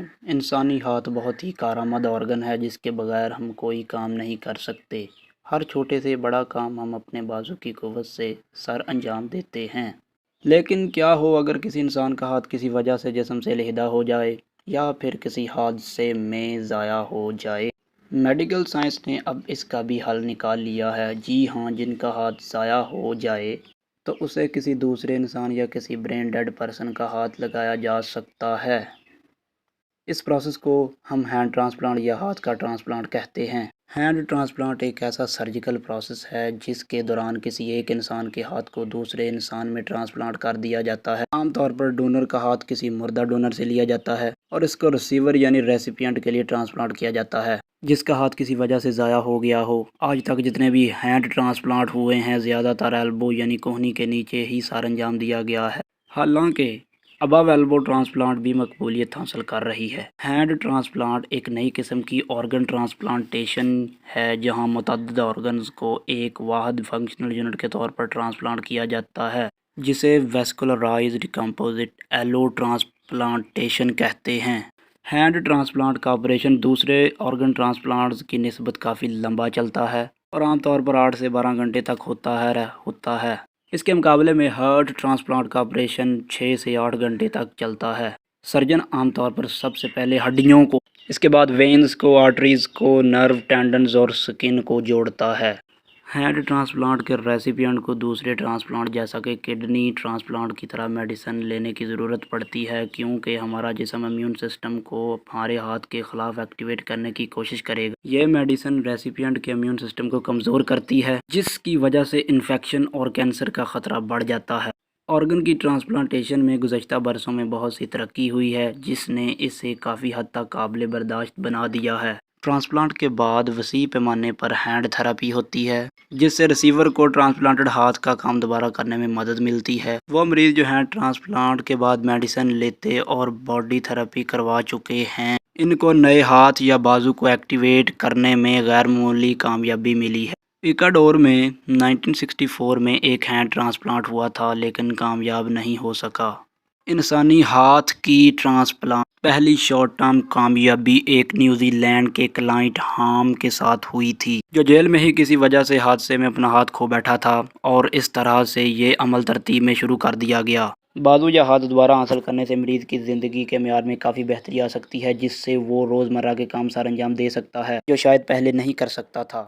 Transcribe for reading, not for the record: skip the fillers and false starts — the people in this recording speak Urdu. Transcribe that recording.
علیکم۔ انسانی ہاتھ بہت ہی کارآمد آرگن ہے جس کے بغیر ہم کوئی کام نہیں کر سکتے۔ ہر چھوٹے سے بڑا کام ہم اپنے بازو کی قوت سے سر انجام دیتے ہیں۔ لیکن کیا ہو اگر کسی انسان کا ہاتھ کسی وجہ سے جسم سے علیحدہ ہو جائے یا پھر کسی حادثے میں ضائع ہو جائے؟ میڈیکل سائنس نے اب اس کا بھی حل نکال لیا ہے۔ جی ہاں، جن کا ہاتھ ضائع ہو جائے تو اسے کسی دوسرے انسان یا کسی برین ڈیڈ پرسن کا ہاتھ لگایا جا سکتا ہے۔ اس پروسیس کو ہم ہینڈ ٹرانسپلانٹ یا ہاتھ کا ٹرانسپلانٹ کہتے ہیں۔ ہینڈ ٹرانسپلانٹ ایک ایسا سرجیکل پروسیس ہے جس کے دوران کسی ایک انسان کے ہاتھ کو دوسرے انسان میں ٹرانسپلانٹ کر دیا جاتا ہے۔ عام طور پر ڈونر کا ہاتھ کسی مردہ ڈونر سے لیا جاتا ہے اور اس کو ریسیور یعنی ریسیپینٹ کے لیے ٹرانسپلانٹ کیا جاتا ہے جس کا ہاتھ کسی وجہ سے ضائع ہو گیا ہو۔ آج تک جتنے بھی ہینڈ ٹرانسپلانٹ ہوئے ہیں زیادہ تر ایلبو یعنی کوہنی کے نیچے ہی سر انجام دیا گیا ہے، حالانکہ ابو ایلبو ٹرانسپلانٹ بھی مقبولیت حاصل کر رہی ہے۔ ہینڈ ٹرانسپلانٹ ایک نئی قسم کی آرگن ٹرانسپلانٹیشن ہے جہاں متعدد آرگنز کو ایک واحد فنکشنل یونٹ کے طور پر ٹرانسپلانٹ کیا جاتا ہے جسے ویسکولرائزڈ کمپوزٹ ایلو ٹرانسپلانٹیشن کہتے ہیں۔ ہینڈ ٹرانسپلانٹ کا آپریشن دوسرے آرگن ٹرانسپلانٹس کی نسبت کافی لمبا چلتا ہے اور عام طور پر 8 سے 12 گھنٹے تک ہوتا ہے۔ اس کے مقابلے میں ہارٹ ٹرانسپلانٹ کا آپریشن 6 سے 8 گھنٹے تک چلتا ہے۔ سرجن عام طور پر سب سے پہلے ہڈیوں کو، اس کے بعد وینز کو، آرٹریز کو، نرو، ٹینڈنز اور سکن کو جوڑتا ہے۔ ہینڈ ٹرانسپلانٹ کے ریسیپینٹ کو دوسرے ٹرانسپلانٹ جیسا کہ کڈنی ٹرانسپلانٹ کی طرح میڈیسن لینے کی ضرورت پڑتی ہے کیونکہ ہمارا جسم امیون سسٹم کو ہمارے ہاتھ کے خلاف ایکٹیویٹ کرنے کی کوشش کرے گا۔ یہ میڈیسن ریسیپینٹ کے امیون سسٹم کو کمزور کرتی ہے جس کی وجہ سے انفیکشن اور کینسر کا خطرہ بڑھ جاتا ہے۔ آرگن کی ٹرانسپلانٹیشن میں گزشتہ برسوں میں بہت سی ترقی ہوئی ہے جس نے اسے کافی حد تک قابل برداشت بنا دیا ہے۔ ٹرانسپلانٹ کے بعد وسیع پیمانے پر ہینڈ تھراپی ہوتی ہے جس سے ریسیور کو ٹرانسپلانٹڈ ہاتھ کا کام دوبارہ کرنے میں مدد ملتی ہے۔ وہ مریض جو ہینڈ ٹرانسپلانٹ کے بعد میڈیسن لیتے اور باڈی تھراپی کروا چکے ہیں ان کو نئے ہاتھ یا بازو کو ایکٹیویٹ کرنے میں غیر معمولی کامیابی ملی ہے۔ ایکواڈور میں 1964 میں ایک ہینڈ ٹرانسپلانٹ ہوا تھا لیکن کامیاب نہیں ہو سکا۔ انسانی ہاتھ کی ٹرانسپلانٹ پہلی شارٹ ٹرم کامیابی ایک نیوزی لینڈ کے کلائنٹ ہام کے ساتھ ہوئی تھی جو جیل میں ہی کسی وجہ سے حادثے میں اپنا ہاتھ کھو بیٹھا تھا اور اس طرح سے یہ عمل ترتیب میں شروع کر دیا گیا۔ بازو یا ہاتھ دوبارہ حاصل کرنے سے مریض کی زندگی کے معیار میں کافی بہتری آ سکتی ہے جس سے وہ روزمرہ کے کام سر انجام دے سکتا ہے جو شاید پہلے نہیں کر سکتا تھا۔